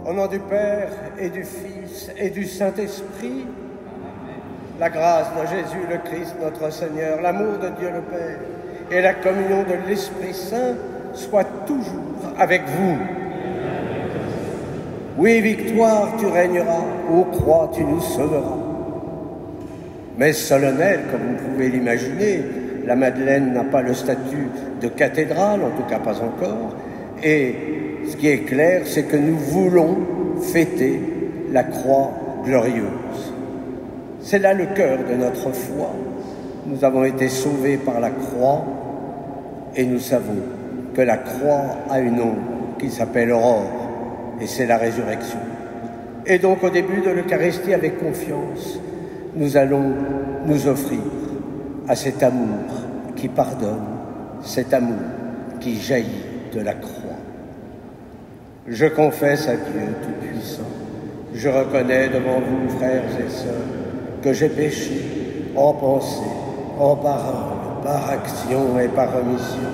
Au nom du Père et du Fils et du Saint-Esprit, la grâce de Jésus le Christ, notre Seigneur, l'amour de Dieu le Père et la communion de l'Esprit Saint soient toujours avec vous. Oui, victoire, tu régneras, ô croix, tu nous sauveras. Mais solennelle, comme vous pouvez l'imaginer, la Madeleine n'a pas le statut de cathédrale, en tout cas pas encore, et ce qui est clair, c'est que nous voulons fêter la croix glorieuse. C'est là le cœur de notre foi. Nous avons été sauvés par la croix et nous savons que la croix a une ombre qui s'appelle aurore et c'est la résurrection. Et donc au début de l'Eucharistie, avec confiance, nous allons nous offrir à cet amour qui pardonne, cet amour qui jaillit de la croix. Je confesse à Dieu Tout-Puissant, je reconnais devant vous, frères et sœurs, que j'ai péché en pensée, en parole, par action et par omission.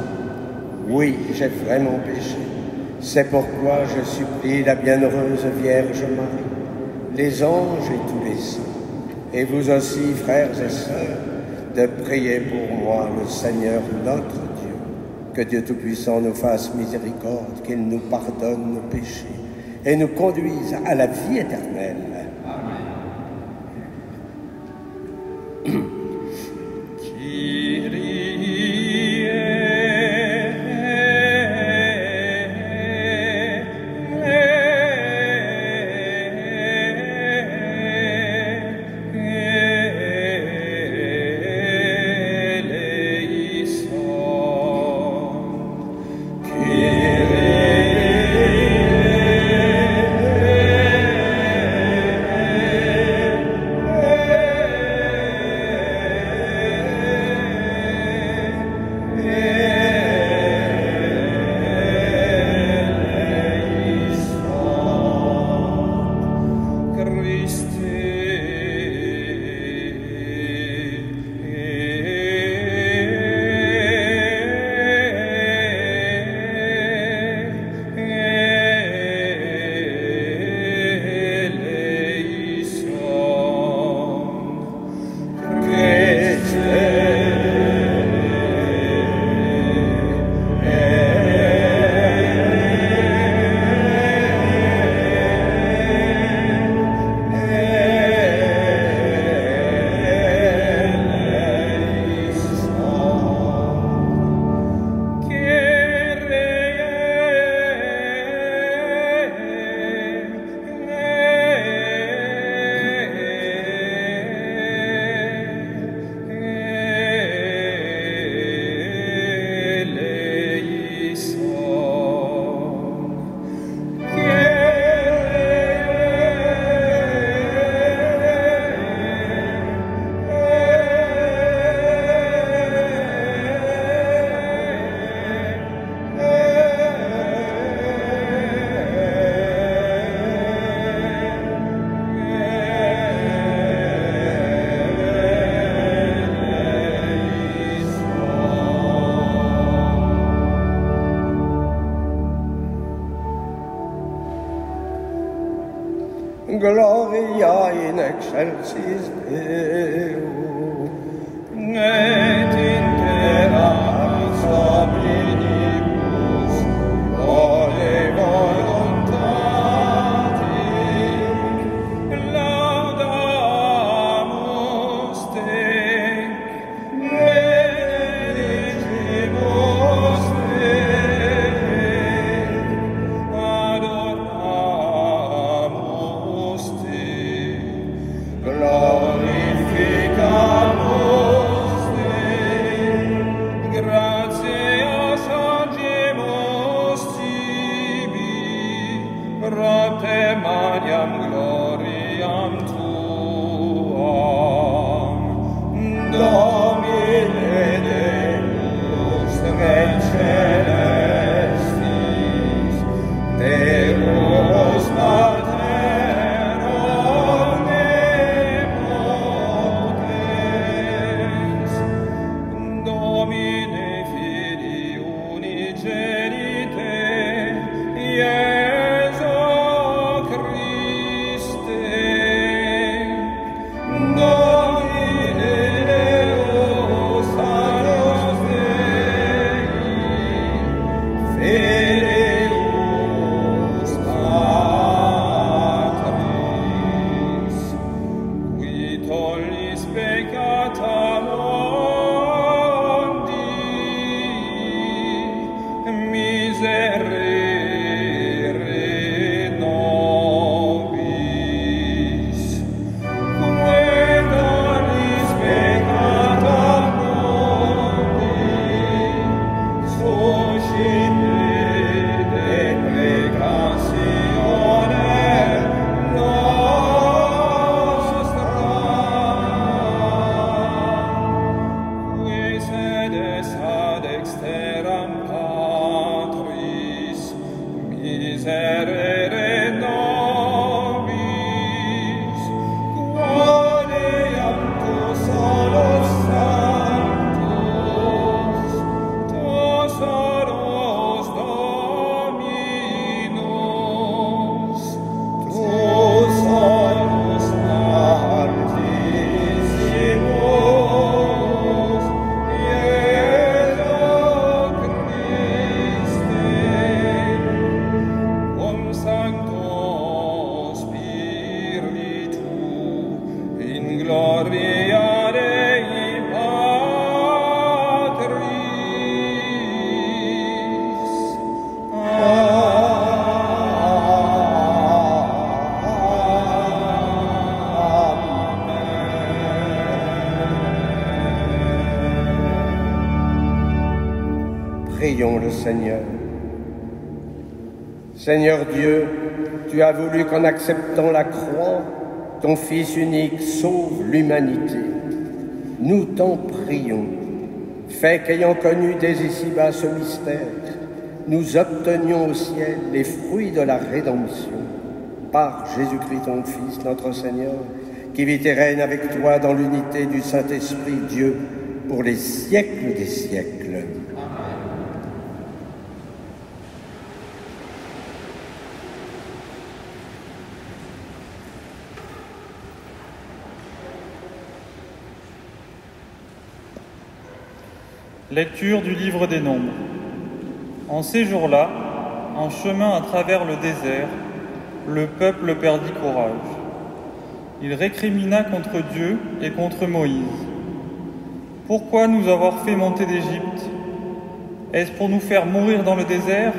Oui, j'ai vraiment péché. C'est pourquoi je supplie la bienheureuse Vierge Marie, les anges et tous les saints, et vous aussi, frères et sœurs, de prier pour moi, le Seigneur notre Dieu. Que Dieu Tout-Puissant nous fasse miséricorde, qu'il nous pardonne nos péchés et nous conduise à la vie éternelle. Amen. Gloria in excelsis Deo, et in terra hominibus vole voluntatis, laudamus te, benedicimus te, adoramus te, glorificamus te. Deum gloriam tuam. Domine Deus Rex celestis, Deus Pater omnipotens, Domine Filii unigenite, Iesu Christe, Domine Deus salus Dei, Filius Patris, qui tollis peccata mundi, miserere nobis. Qui tollis peccata mundi, suscite deprecatione nostra. Qui sedes ad exteram Patris, miserere nobis, quod eam tu solus sanctus, tu solus Dominus, tu solus Altissimus, Iesu Christe, cum Sancto Spiritu, in gloria Dei Patris. Prions le Seigneur. Seigneur Dieu, tu as voulu qu'en acceptant la croix, ton Fils unique sauve l'humanité. Nous t'en prions. Fais qu'ayant connu dès ici-bas ce mystère, nous obtenions au ciel les fruits de la rédemption. Par Jésus-Christ ton Fils, notre Seigneur, qui vit et règne avec toi dans l'unité du Saint-Esprit, Dieu, pour les siècles des siècles. Lecture du livre des Nombres. En ces jours-là, en chemin à travers le désert, le peuple perdit courage. Il récrimina contre Dieu et contre Moïse. « Pourquoi nous avoir fait monter d'Égypte? Est-ce pour nous faire mourir dans le désert,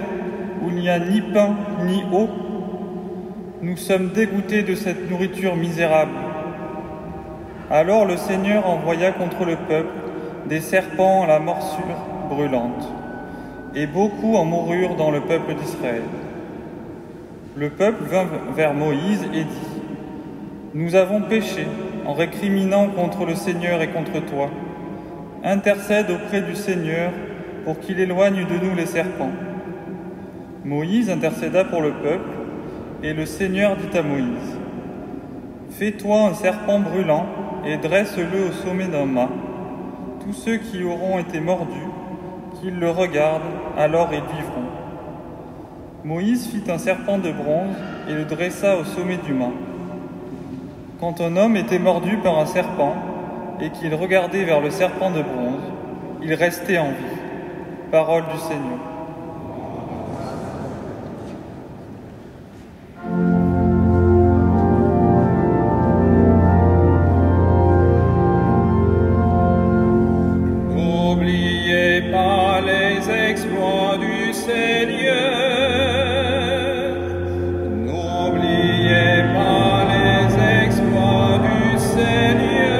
où il n'y a ni pain ni eau? Nous sommes dégoûtés de cette nourriture misérable. » Alors le Seigneur envoya contre le peuple des serpents à la morsure brûlante, et beaucoup en moururent dans le peuple d'Israël. Le peuple vint vers Moïse et dit : « Nous avons péché en récriminant contre le Seigneur et contre toi. Intercède auprès du Seigneur pour qu'il éloigne de nous les serpents. » Moïse intercéda pour le peuple, et le Seigneur dit à Moïse : « Fais-toi un serpent brûlant et dresse-le au sommet d'un mât. Tous ceux qui auront été mordus, qu'ils le regardent, alors ils vivront. » Moïse fit un serpent de bronze et le dressa au sommet du mât. Quand un homme était mordu par un serpent et qu'il regardait vers le serpent de bronze, il restait en vie. Parole du Seigneur. N'oubliez pas les exploits du Seigneur. N'oubliez pas les exploits du Seigneur.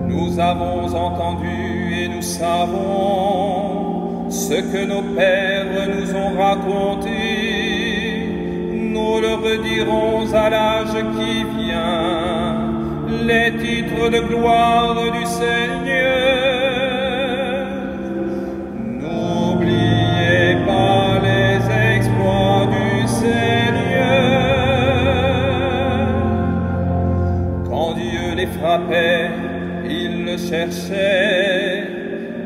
Nous avons entendu et nous savons ce que nos pères nous ont raconté. dirons à l'âge qui vient les titres de gloire du Seigneur. N'oubliez pas les exploits du Seigneur. Quand Dieu les frappait, ils le cherchaient,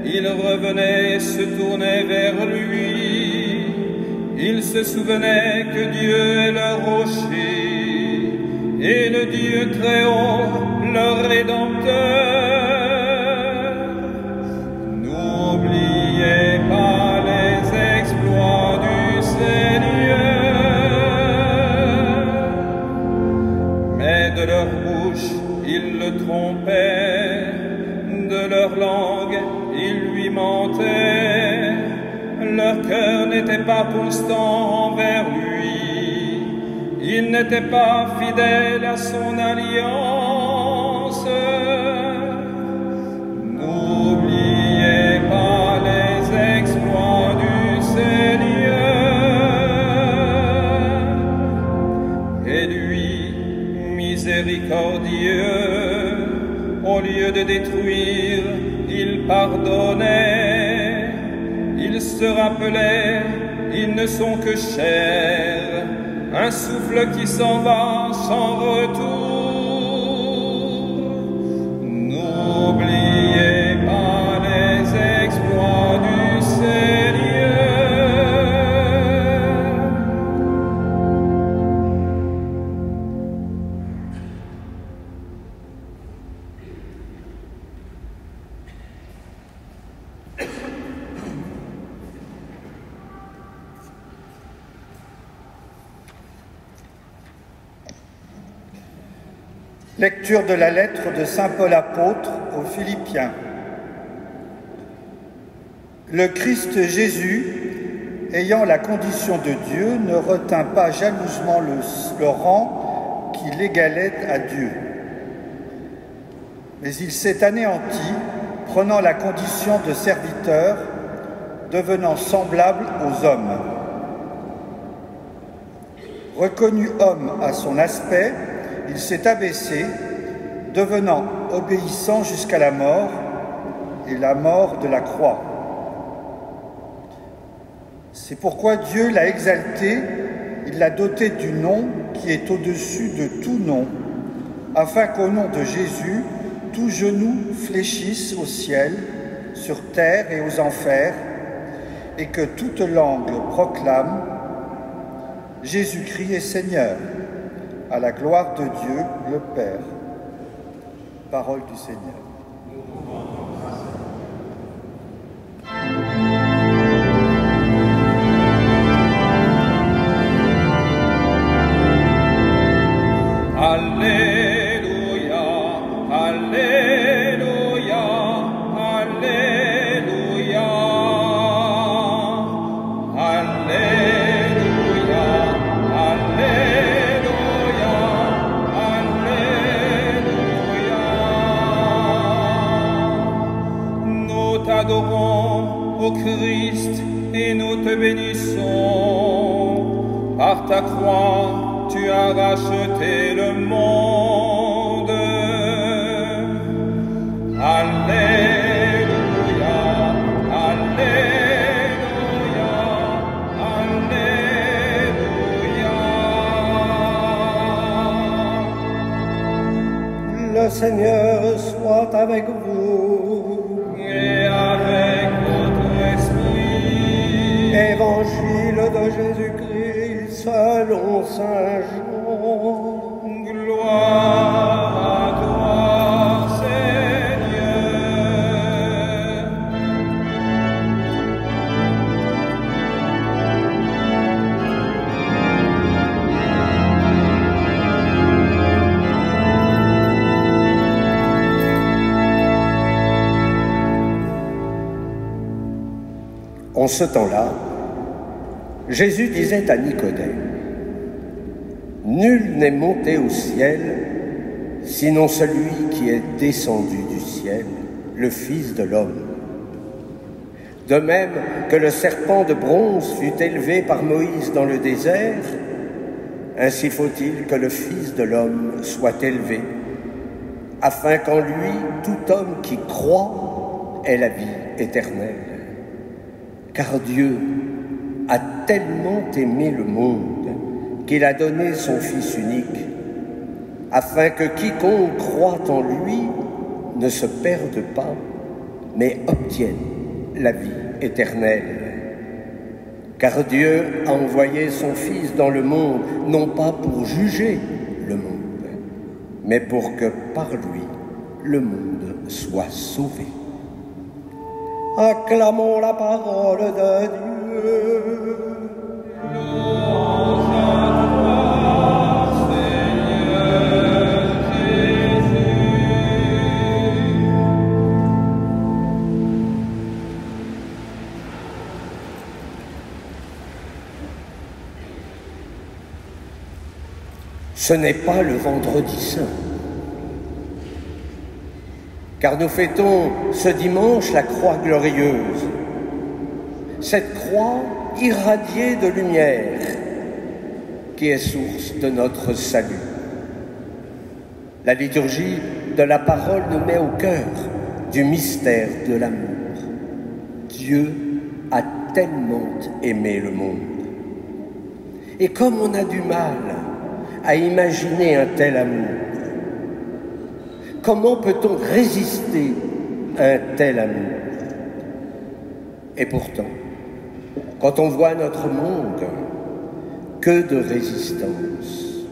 ils revenaient et se tournaient vers lui. Ils se souvenaient que Dieu est leur rocher et le Dieu très haut, leur Rédempteur. N'oubliez pas les exploits du Seigneur. Mais de leur bouche, ils le trompaient, de leur langue, ils lui mentaient. Leur cœur n'était pas constant envers lui, il n'était pas fidèle à son alliance. N'oubliez pas les exploits du Seigneur. Et lui, miséricordieux, au lieu de détruire, il pardonnait. Ils se rappelaient, ils ne sont que chair, un souffle qui s'en va sans retour. N'oubliez pas les exploits du Seigneur. Lecture de la lettre de saint Paul apôtre aux Philippiens. Le Christ Jésus, ayant la condition de Dieu, ne retint pas jalousement le rang qui l'égalait à Dieu. Mais il s'est anéanti, prenant la condition de serviteur, devenant semblable aux hommes. Reconnu homme à son aspect, il s'est abaissé, devenant obéissant jusqu'à la mort, et la mort de la croix. C'est pourquoi Dieu l'a exalté, il l'a doté du nom qui est au-dessus de tout nom, afin qu'au nom de Jésus, tout genou fléchisse au ciel, sur terre et aux enfers, et que toute langue proclame « Jésus-Christ est Seigneur ». À la gloire de Dieu, le Père. Parole du Seigneur. Alléluia, Alléluia, Alléluia, Alléluia, Alléluia. Nous t'adorons, ô Christ, et nous te bénissons. Par ta croix, tu as racheté le monde. Alléluia, Alléluia, Alléluia. Le Seigneur soit avec vous. Et avec votre esprit. Évangile de Jésus-Christ selon saint Jean. Gloire à toi, Seigneur. En ce temps-là, Jésus disait à Nicodème, « Nul n'est monté au ciel, sinon celui qui est descendu du ciel, le Fils de l'homme. De même que le serpent de bronze fut élevé par Moïse dans le désert, Ainsi faut-il que le Fils de l'homme soit élevé, afin qu'en lui, tout homme qui croit ait la vie éternelle. Car Dieu a tellement aimé le monde qu'il a donné son Fils unique, afin que quiconque croit en lui ne se perde pas, mais obtienne la vie éternelle. Car Dieu a envoyé son Fils dans le monde, non pas pour juger le monde, mais pour que par lui, le monde soit sauvé. Acclamons la parole de Dieu. Louange à toi, Seigneur Jésus. Ce n'est pas le vendredi saint, car nous fêtons ce dimanche la croix glorieuse, cette croix irradiée de lumière qui est source de notre salut. La liturgie de la parole nous met au cœur du mystère de l'amour. Dieu a tellement aimé le monde. Et comme on a du mal à imaginer un tel amour, comment peut-on résister à un tel amour? Et pourtant, quand on voit notre monde, que de résistance,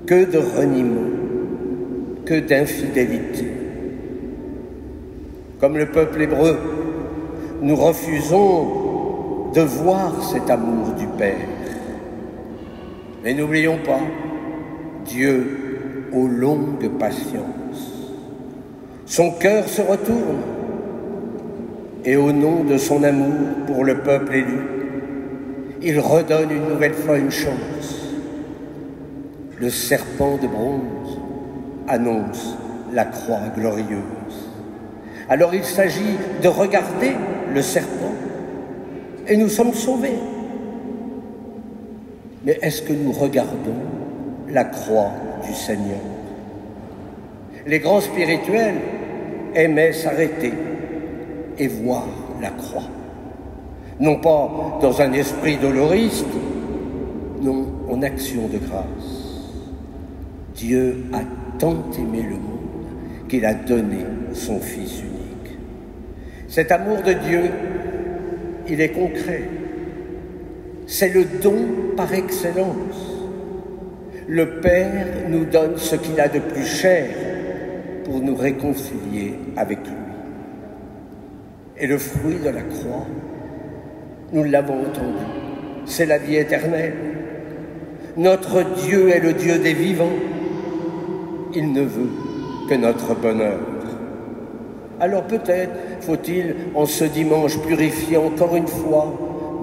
que de reniement, que d'infidélité. Comme le peuple hébreu, nous refusons de voir cet amour du Père. Mais n'oublions pas, Dieu aux longues patiences. Son cœur se retourne et au nom de son amour pour le peuple élu, il redonne une nouvelle fois une chance. Le serpent de bronze annonce la croix glorieuse. Alors il s'agit de regarder le serpent et nous sommes sauvés. Mais est-ce que nous regardons la croix du Seigneur? Les grands spirituels aimaient s'arrêter et voir la croix. Non pas dans un esprit doloriste, non en action de grâce. Dieu a tant aimé le monde qu'il a donné son Fils unique. Cet amour de Dieu, il est concret. C'est le don par excellence. Le Père nous donne ce qu'il a de plus cher pour nous réconcilier avec lui. Et le fruit de la croix, nous l'avons entendu, c'est la vie éternelle. Notre Dieu est le Dieu des vivants. Il ne veut que notre bonheur. Alors peut-être faut-il, en ce dimanche, purifier encore une fois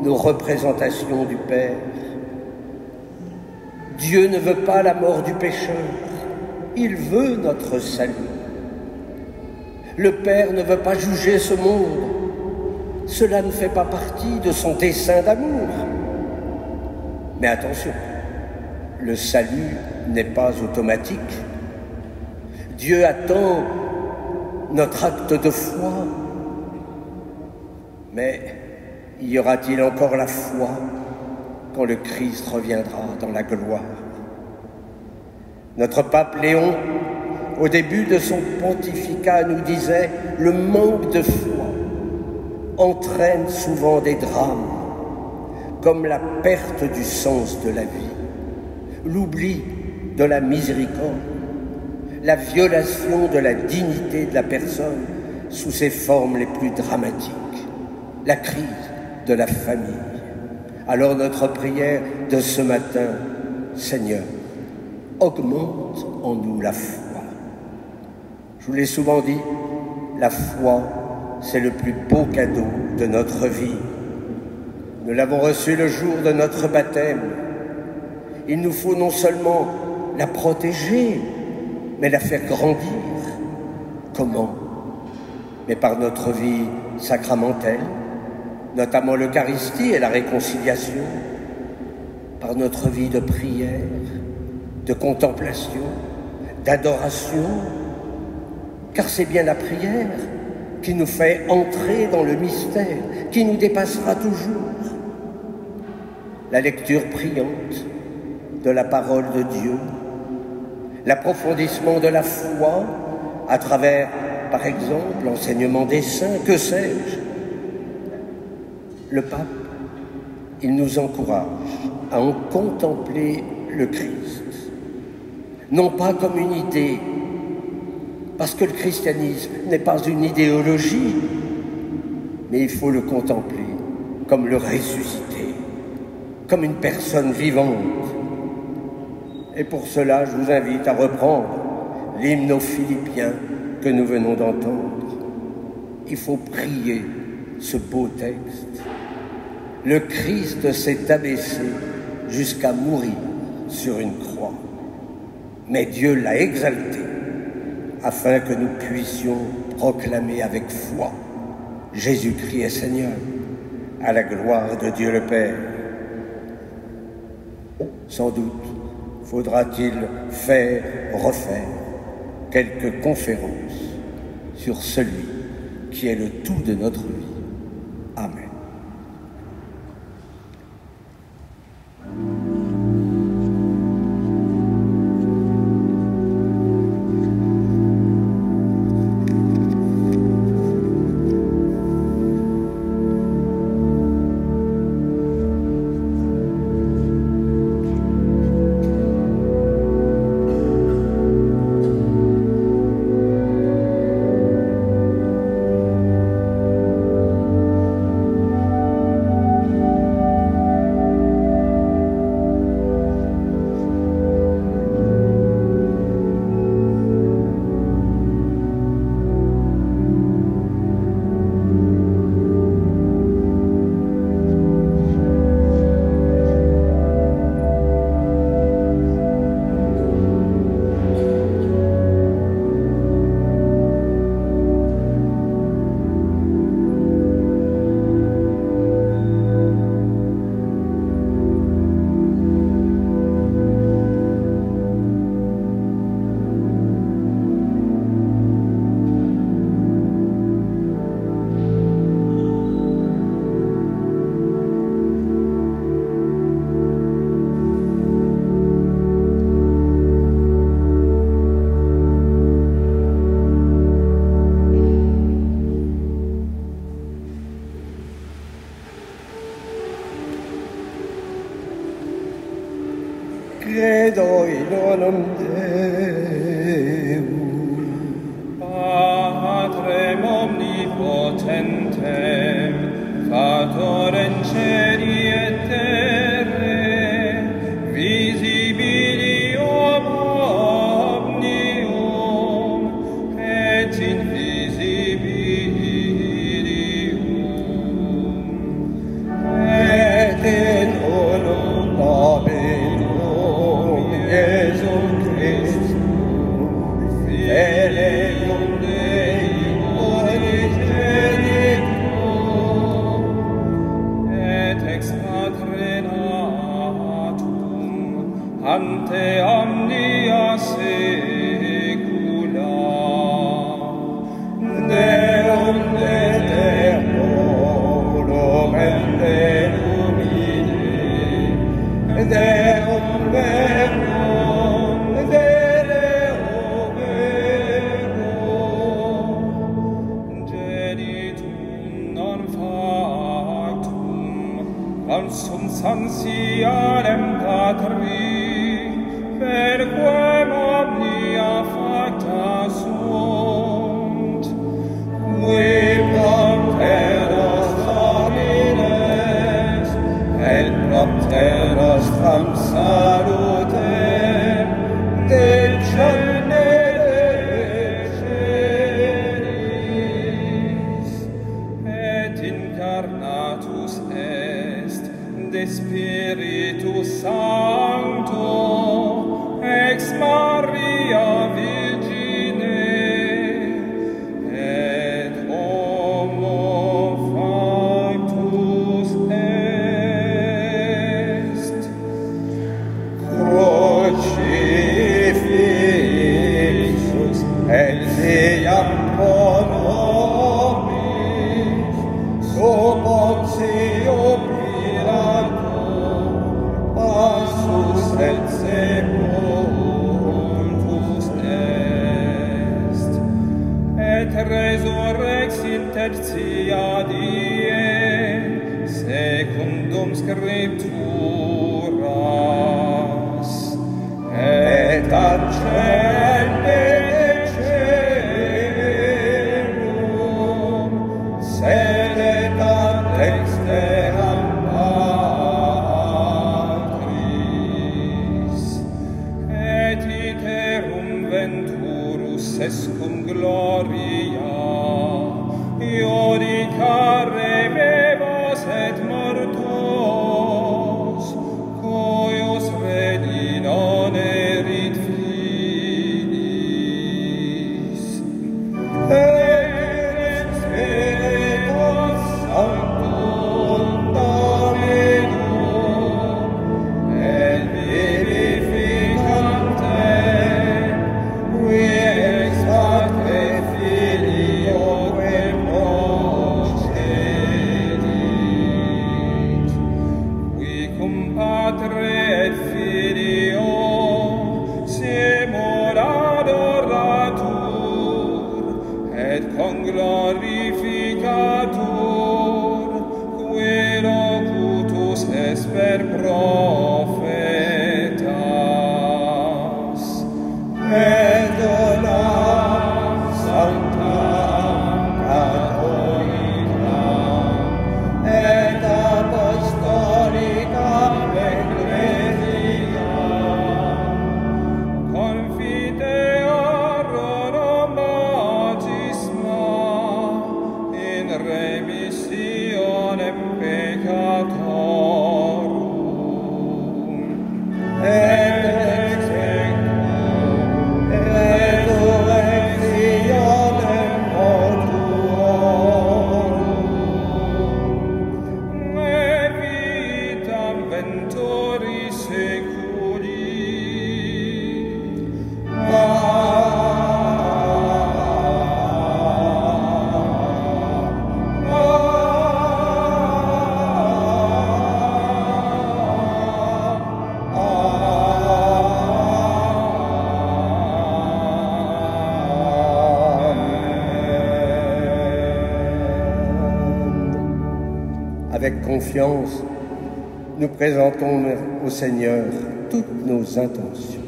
nos représentations du Père. Dieu ne veut pas la mort du pécheur, il veut notre salut. Le Père ne veut pas juger ce monde, cela ne fait pas partie de son dessein d'amour. Mais attention, le salut n'est pas automatique. Dieu attend notre acte de foi. Mais y aura-t-il encore la foi quand le Christ reviendra dans la gloire? Notre pape Léon, au début de son pontificat, nous disait « Le manque de foi entraîne souvent des drames, comme la perte du sens de la vie, l'oubli de la miséricorde, la violation de la dignité de la personne sous ses formes les plus dramatiques, la crise de la famille. » Alors notre prière de ce matin, Seigneur, augmente en nous la foi. Je vous l'ai souvent dit, la foi, c'est le plus beau cadeau de notre vie. Nous l'avons reçu le jour de notre baptême. Il nous faut non seulement la protéger, mais la faire grandir. Comment? Mais par notre vie sacramentelle, notamment l'Eucharistie et la réconciliation, par notre vie de prière, de contemplation, d'adoration, car c'est bien la prière qui nous fait entrer dans le mystère, qui nous dépassera toujours. La lecture priante de la parole de Dieu, l'approfondissement de la foi à travers, par exemple, l'enseignement des saints, que sais-je. Le pape, il nous encourage à en contempler le Christ, non pas comme une idée, parce que le christianisme n'est pas une idéologie, mais il faut le contempler comme le ressuscité, comme une personne vivante. Et pour cela, je vous invite à reprendre l'hymne aux Philippiens que nous venons d'entendre. Il faut prier ce beau texte. Le Christ s'est abaissé jusqu'à mourir sur une croix, mais Dieu l'a exalté afin que nous puissions proclamer avec foi Jésus-Christ est Seigneur, à la gloire de Dieu le Père. Sans doute faudra-t-il faire, refaire quelques conférences sur celui qui est le tout de notre vie. Amen. Credo in unum Deum, Patrem omnipotentem, Fatorem celi et terrae, visibilium omnium, et invisibilium, et in unum Dominum Iesum Christum, Filium Dei unigenitum, et ex Patre natum, ante omnia saecula, Deum de Deum et Deum Idei, Deum Verbum, Deum Verbum, genitum non factum, consubstantialem Patri, per quem omnia facta sunt, qui propteros Domines, et propteros tam reverentia Die, secundum scripturas, et accende celum, sedet ad dexteram Patris, et iterum venturus escum gloria, iodicare vivos et mortos, cuius redi non erit finis. Et Spiritus Sanctum Dominum, et vivificante, qui ex Patre Filioque procedit, qui cum Patre et Filio simul adoratur, et conglorificatur, qui locutus es per prophetas, et donam sanctam catholicam, et apostolicam ecclesiam, confitearorum baptisma in remissionem peccatorum, et exectum resurrectionem mortuorum, et vitam venturi seculi. Avec confiance, nous présentons au Seigneur toutes nos intentions.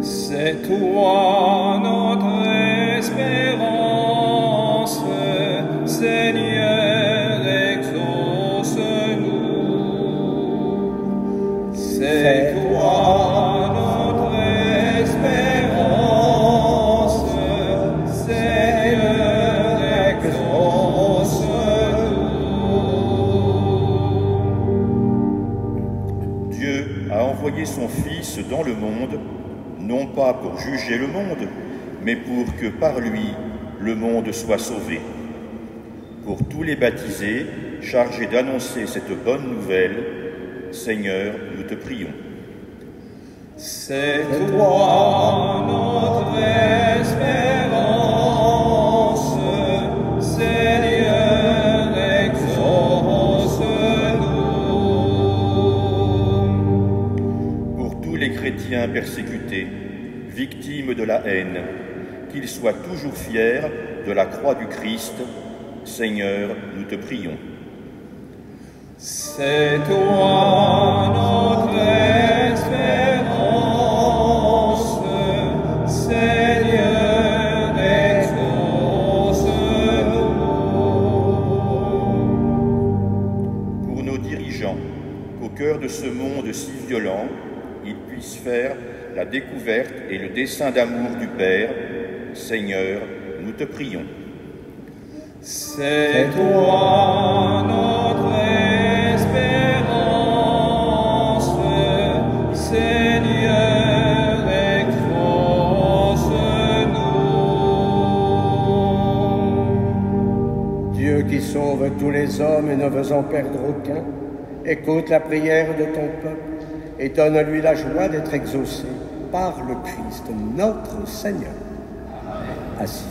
C'est toi notre espérance, Seigneur, exauce-nous. C'est toi notre espérance, Seigneur, exauce-nous. Dieu a envoyé son Fils dans le monde, non pas pour juger le monde, mais pour que par lui le monde soit sauvé. Pour tous les baptisés, chargés d'annoncer cette bonne nouvelle, Seigneur, nous te prions. C'est toi notre espérance, Seigneur, exauce-nous. Pour tous les chrétiens persécutés, victimes de la haine, qu'ils soient toujours fiers de la croix du Christ, Seigneur, nous te prions. C'est toi notre espérance, Seigneur, exauce-nous. Pour nos dirigeants, qu'au cœur de ce monde si violent, ils puissent faire la découverte et le dessein d'amour du Père, Seigneur, nous te prions. C'est toi notre espérance, Seigneur, exauce-nous. Dieu qui sauve tous les hommes et ne veut en perdre aucun, écoute la prière de ton peuple et donne-lui la joie d'être exaucé par le Christ, notre Seigneur. Assis.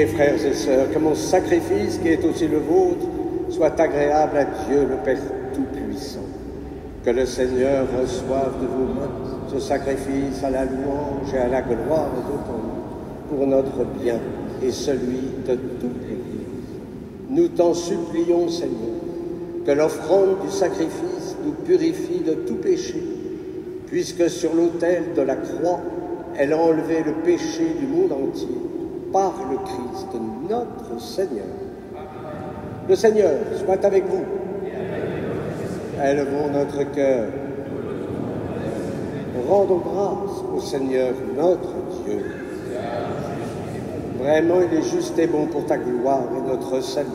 Priez, frères et sœurs, que mon sacrifice, qui est aussi le vôtre, soit agréable à Dieu, le Père Tout-Puissant. Que le Seigneur reçoive de vos mains ce sacrifice à la louange et à la gloire de ton nom, pour notre bien et celui de toute l'Église. Nous t'en supplions, Seigneur, que l'offrande du sacrifice nous purifie de tout péché, puisque sur l'autel de la croix, elle a enlevé le péché du monde entier par le Christ, notre Seigneur. Le Seigneur soit avec vous. Élevons notre cœur. Rendons grâce au Seigneur notre Dieu. Vraiment, il est juste et bon pour ta gloire et notre salut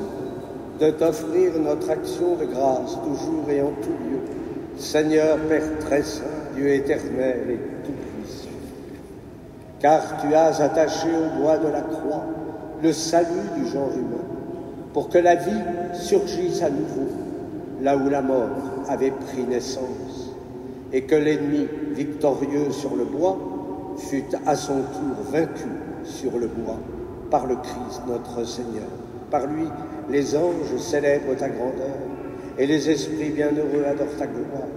de t'offrir notre action de grâce toujours et en tout lieu. Seigneur, Père très saint, Dieu éternel et tout-puissant. Car tu as attaché au bois de la croix le salut du genre humain, pour que la vie surgisse à nouveau, là où la mort avait pris naissance, et que l'ennemi victorieux sur le bois fût à son tour vaincu sur le bois par le Christ notre Seigneur. Par lui, les anges célèbrent ta grandeur, et les esprits bienheureux adorent ta gloire.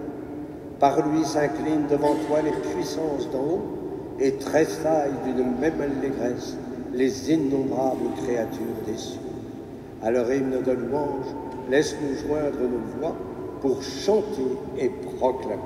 Par lui s'inclinent devant toi les puissances d'en haut, et tressaillent d'une même allégresse les innombrables créatures des cieux. À leur hymne de louange, laisse-nous joindre nos voix pour chanter et proclamer.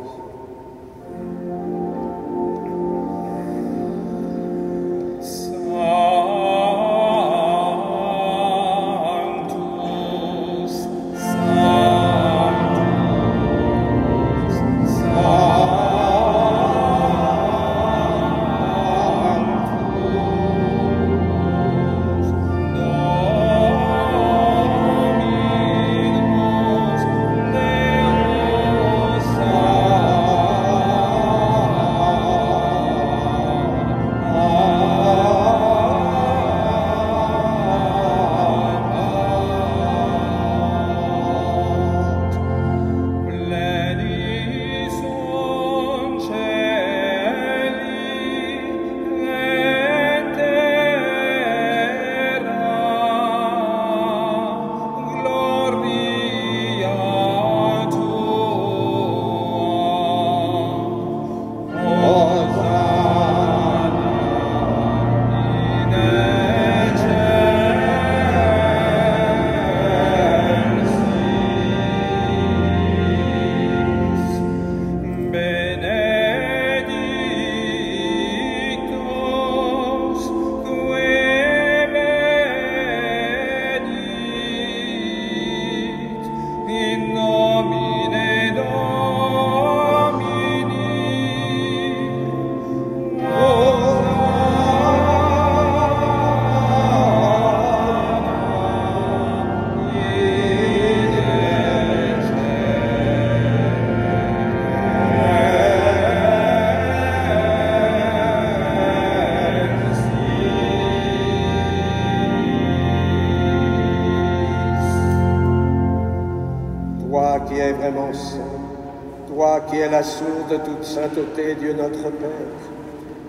Qui est la source de toute sainteté, Dieu notre Père,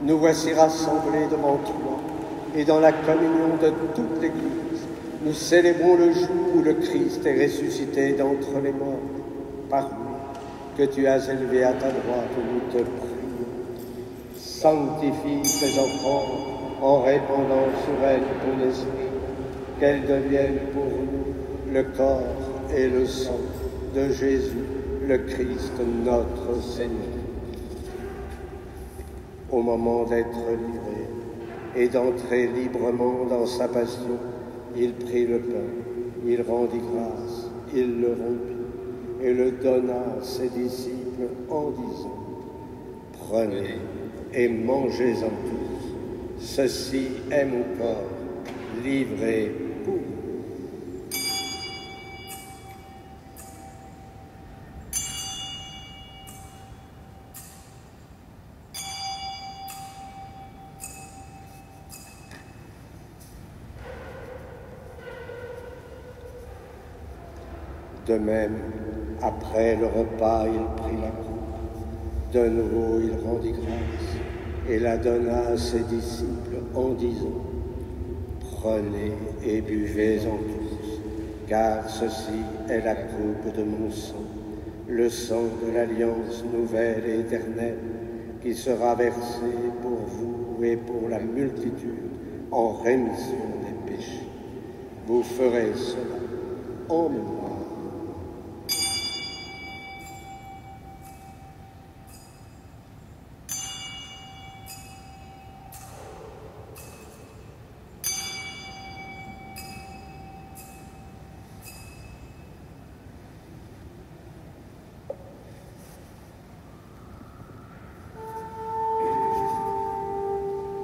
nous voici rassemblés devant toi, et dans la communion de toute l'Église, nous célébrons le jour où le Christ est ressuscité d'entre les morts, par lui, que tu as élevé à ta droite, nous te prions. Sanctifie ces offrandes en répandant sur elles ton esprit, qu'elles deviennent pour nous le corps et le sang de Jésus, le Christ notre Seigneur. Au moment d'être livré et d'entrer librement dans sa passion, il prit le pain, il rendit grâce, il le rompit et le donna à ses disciples en disant : Prenez et mangez-en tous, ceci est mon corps livré pour vous. De même, après le repas, il prit la coupe. De nouveau, il rendit grâce et la donna à ses disciples en disant : Prenez et buvez-en tous, car ceci est la coupe de mon sang, le sang de l'alliance nouvelle et éternelle, qui sera versé pour vous et pour la multitude en rémission des péchés. Vous ferez cela en mémoire.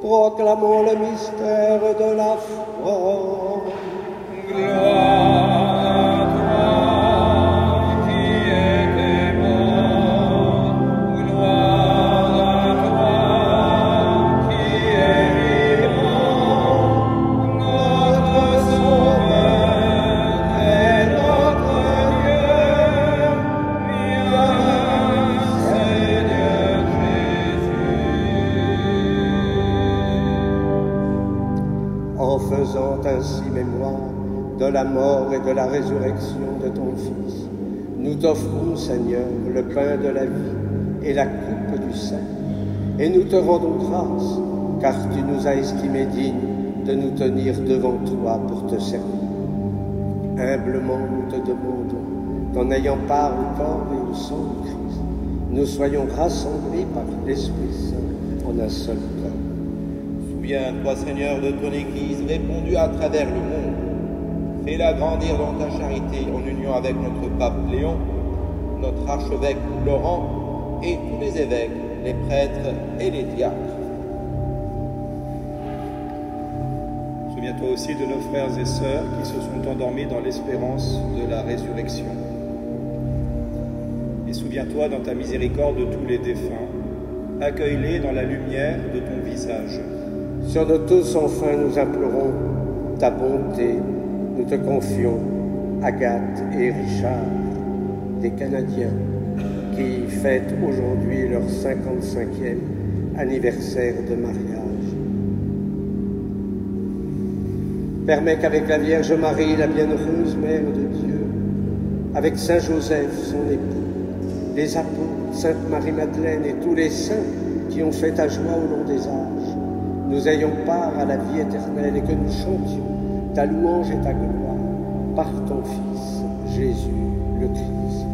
Proclamons le mystère de la foi. Gloire à toi qui étais mort, gloire à toi qui es vivant, notre Sauveur et notre Dieu, viens Seigneur Jésus. En faisant ainsi mémoire de la mort et de la résurrection de ton Fils, nous t'offrons, Seigneur, le pain de la vie et la coupe du salut, et nous te rendons grâce, car tu nous as estimés dignes de nous tenir devant toi pour te servir. Humblement, nous te demandons qu'en ayant part au corps et au sang de Christ, nous soyons rassemblés par l'Esprit Saint en un seul corps. Souviens-toi, Seigneur, de ton Église répandue à travers le monde. Fais-la grandir dans ta charité en union avec notre pape Léon, notre archevêque Laurent et tous les évêques, les prêtres et les diacres. Souviens-toi aussi de nos frères et sœurs qui se sont endormis dans l'espérance de la résurrection. Et souviens-toi dans ta miséricorde de tous les défunts. Accueille-les dans la lumière de ton visage. Sur nous tous, enfin, nous implorons ta bonté. Nous te confions Agathe et Richard, des Canadiens, qui fêtent aujourd'hui leur 55e anniversaire de mariage. Permets qu'avec la Vierge Marie, la bienheureuse Mère de Dieu, avec Saint Joseph, son époux, les apôtres, Sainte Marie-Madeleine et tous les saints qui ont fait ta joie au long des âges, nous ayons part à la vie éternelle et que nous chantions ta louange et ta gloire par ton Fils, Jésus le Christ.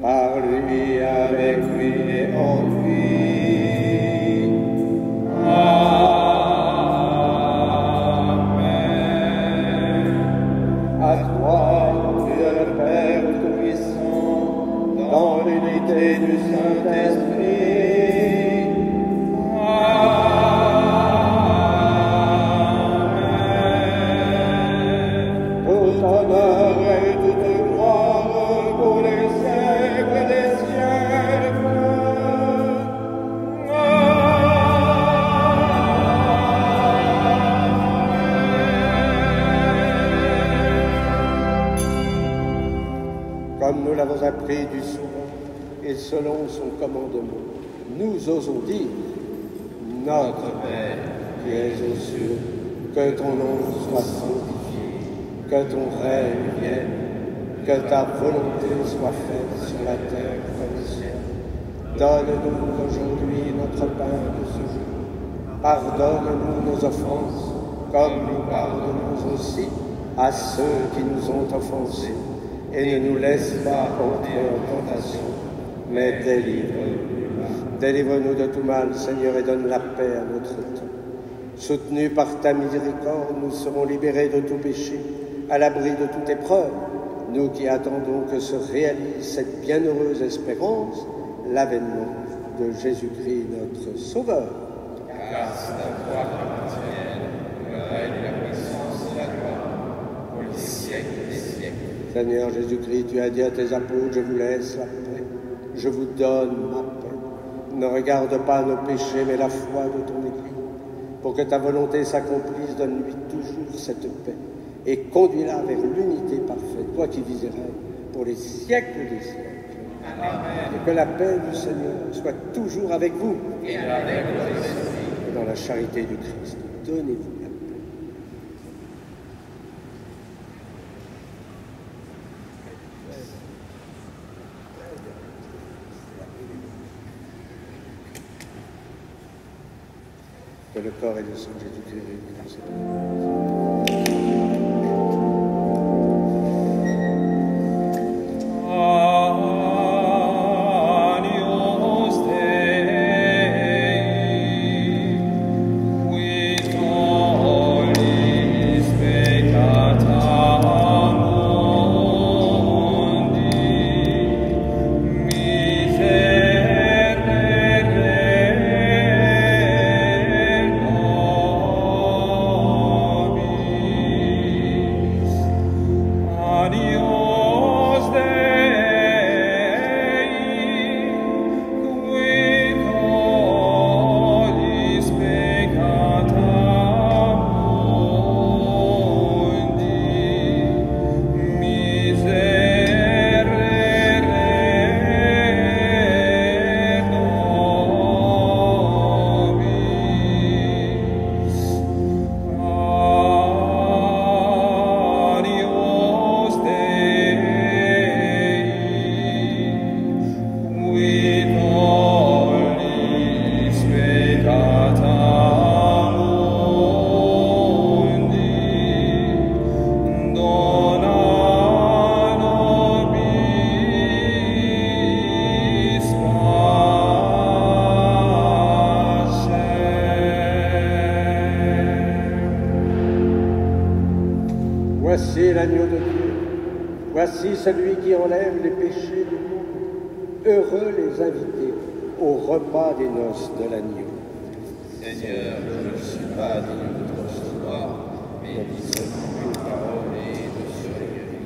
Par lui, avec lui et en lui. Amen. À toi, Dieu le Père Tout-Puissant, dans l'unité du Saint-Esprit, comme nous l'avons appris du souverain et selon son commandement, nous osons dire: Notre Père qui es aux cieux, que ton nom soit sanctifié, que ton règne vienne, que ta volonté soit faite sur la terre comme au ciel. Donne-nous aujourd'hui notre pain de ce jour. Pardonne-nous nos offenses, comme nous pardonnons aussi à ceux qui nous ont offensés. Et ne nous laisse pas entrer en tentation, mais délivre-nous. Délivre-nous de tout mal, Seigneur, et donne la paix à notre temps. Soutenus par ta miséricorde, nous serons libérés de tout péché, à l'abri de toute épreuve, nous qui attendons que se réalise cette bienheureuse espérance, l'avènement de Jésus-Christ, notre Sauveur. Car c'est à toi qu'appartiennent le règne, la puissance et la gloire, pour les siècles des siècles. Seigneur Jésus-Christ, tu as dit à tes apôtres: je vous laisse la paix, je vous donne ma paix. Ne regarde pas nos péchés, mais la foi de ton Église. Pour que ta volonté s'accomplisse, donne-lui toujours cette paix et conduis-la vers l'unité parfaite, toi qui vis et règnes pour les siècles des siècles. Et que la paix du Seigneur soit toujours avec vous. Et dans la charité du Christ, donnez-vous la paix. Que le corps et le sang de Jésus-Christ réunis dans cette Voici l'agneau de Dieu, voici celui qui enlève les péchés du monde. Heureux les invités au repas des noces de l'agneau. Seigneur, je ne suis pas digne de te recevoir, mais dis seulement une parole et je serai guéri.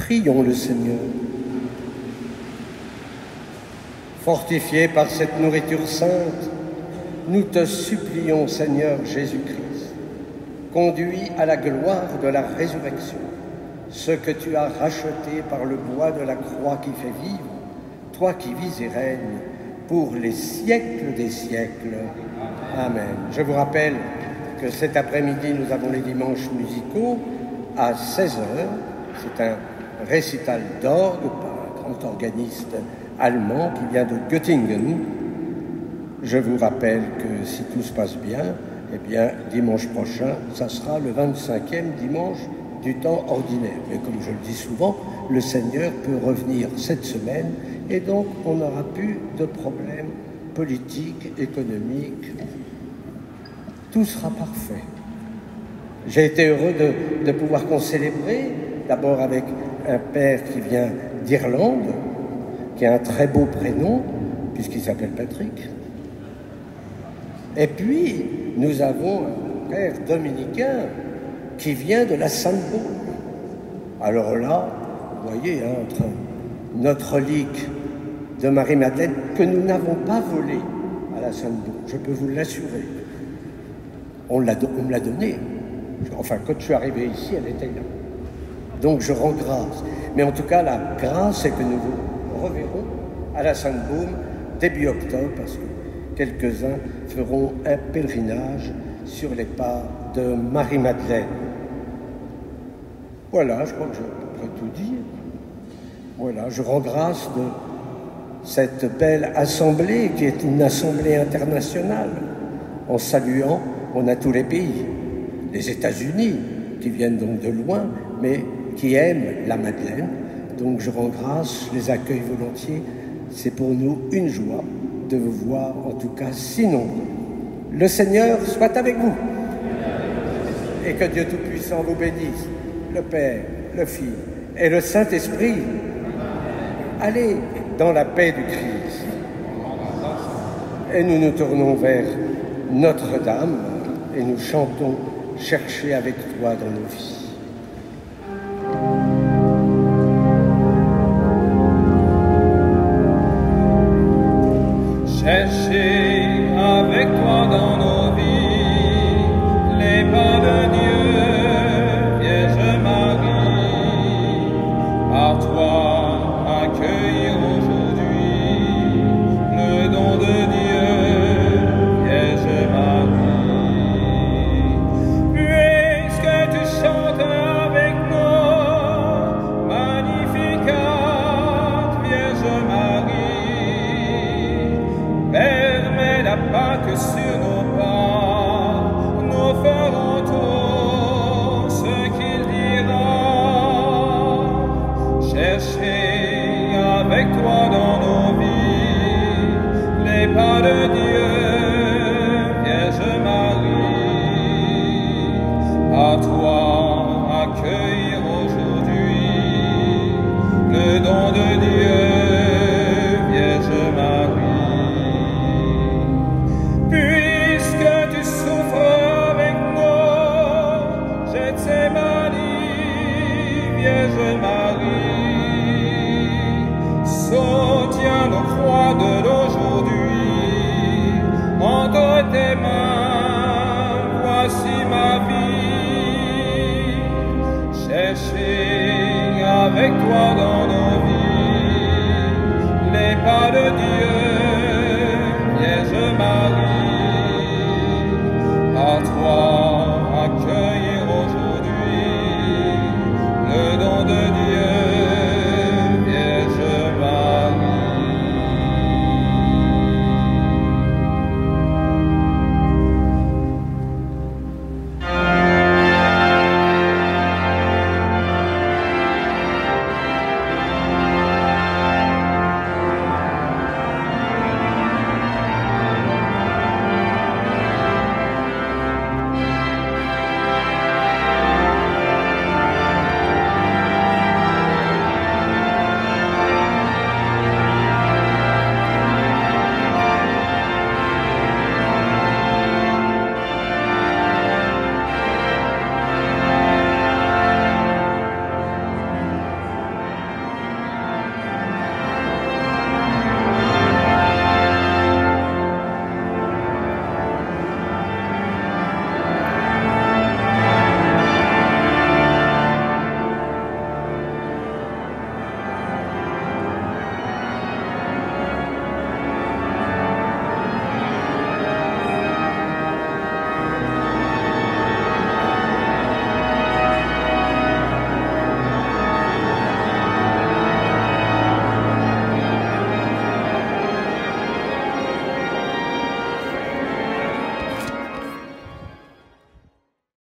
Prions le Seigneur. Fortifiés par cette nourriture sainte, nous te supplions, Seigneur Jésus-Christ, conduis à la gloire de la résurrection, ce que tu as racheté par le bois de la croix qui fait vivre, toi qui vis et règnes pour les siècles des siècles. Amen. Je vous rappelle que cet après-midi, nous avons les dimanches musicaux à 16h. C'est un récital d'orgue par un grand organiste allemand qui vient de Göttingen. Je vous rappelle que si tout se passe bien, eh bien, dimanche prochain, ça sera le 25e dimanche du temps ordinaire. Mais comme je le dis souvent, le Seigneur peut revenir cette semaine et donc on n'aura plus de problèmes politiques, économiques. Tout sera parfait. J'ai été heureux de pouvoir concélébrer, d'abord avec un père qui vient d'Irlande, qui a un très beau prénom, puisqu'il s'appelle Patrick. Et puis, nous avons un père dominicain qui vient de la Sainte-Baume. Alors là, vous voyez, hein, entre notre relique de Marie-Madeleine, que nous n'avons pas volée à la Sainte-Baume, je peux vous l'assurer. On me l'a donnée. Enfin, quand je suis arrivé ici, elle était là. Donc je rends grâce. Mais en tout cas, la grâce, c'est que nous vous reverrons à la Sainte-Baume début octobre, parce que quelques-uns feront un pèlerinage sur les pas de Marie-Madeleine. Voilà, je crois que je peux tout dire. Voilà, je rends grâce de cette belle assemblée qui est une assemblée internationale. En saluant, on a tous les pays. Les États-Unis, qui viennent donc de loin, mais qui aiment la Madeleine. Donc je rends grâce, je les accueille volontiers. C'est pour nous une joie de vous voir, en tout cas, si nombreux. Le Seigneur soit avec vous. Et que Dieu Tout-Puissant vous bénisse, le Père, le Fils et le Saint-Esprit. Allez dans la paix du Christ. Et nous nous tournons vers Notre-Dame et nous chantons « Chercher avec toi dans nos vies ». Chercher avec toi dans nos vies les pas de Dieu, Vierge Marie, par toi accueillir aujourd'hui le don de Dieu, Vierge Marie. Puisque tu chantes avec nous, Magnificat, Vierge Marie, permets la Pâque sur nos pas, nous ferons tout ce qu'il dira. Chercher avec toi dans nos vies les pas de Dieu, Vierge Marie, à toi accueillir aujourd'hui le don de Dieu, Vierge Marie. Puisque tu souffres avec nous, Gethsémani, Vierge Marie, soutiens nos croix de l'aujourd'hui, entre tes mains, voici ma vie. Chercher avec toi dans nos vies les pas de Dieu,